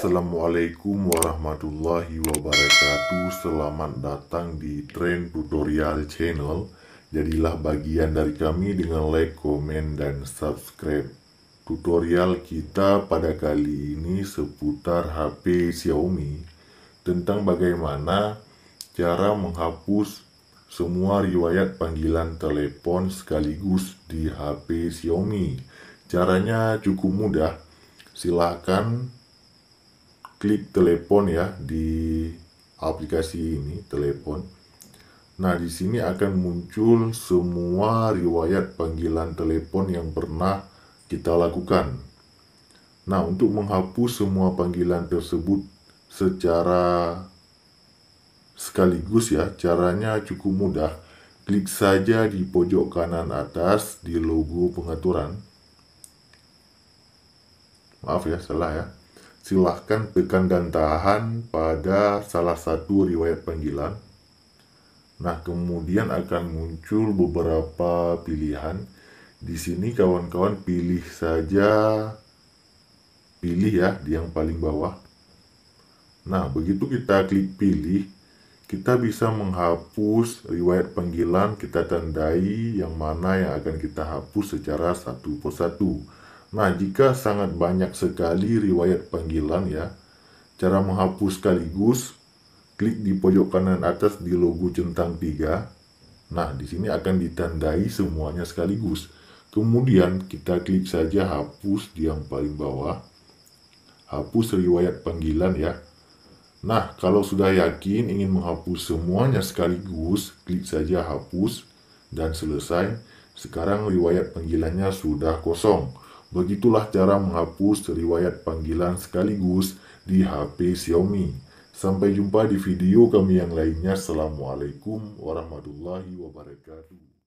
Assalamualaikum warahmatullahi wabarakatuh. Selamat datang di Tren Tutorial Channel. Jadilah bagian dari kami dengan like, komen, dan subscribe. Tutorial kita pada kali ini seputar HP Xiaomi, tentang bagaimana cara menghapus semua riwayat panggilan telepon sekaligus di HP Xiaomi. Caranya cukup mudah. Silakan klik telepon ya di aplikasi ini, telepon. Nah, di sini akan muncul semua riwayat panggilan telepon yang pernah kita lakukan. Nah, untuk menghapus semua panggilan tersebut secara sekaligus ya, caranya cukup mudah. Klik saja di pojok kanan atas di logo pengaturan. Maaf ya, salah ya. Silahkan tekan dan tahan pada salah satu riwayat panggilan. Nah, kemudian akan muncul beberapa pilihan. Di sini kawan-kawan pilih ya di yang paling bawah. Nah, begitu kita klik pilih, kita bisa menghapus riwayat panggilan. Kita tandai yang mana yang akan kita hapus secara satu persatu. Nah, jika sangat banyak sekali riwayat panggilan ya, cara menghapus sekaligus, klik di pojok kanan atas di logo centang 3. Nah, di sini akan ditandai semuanya sekaligus. Kemudian kita klik saja hapus di yang paling bawah. Hapus riwayat panggilan ya. Nah, kalau sudah yakin ingin menghapus semuanya sekaligus, klik saja hapus dan selesai. Sekarang riwayat panggilannya sudah kosong. Begitulah cara menghapus riwayat panggilan sekaligus di HP Xiaomi. Sampai jumpa di video kami yang lainnya. Assalamualaikum warahmatullahi wabarakatuh.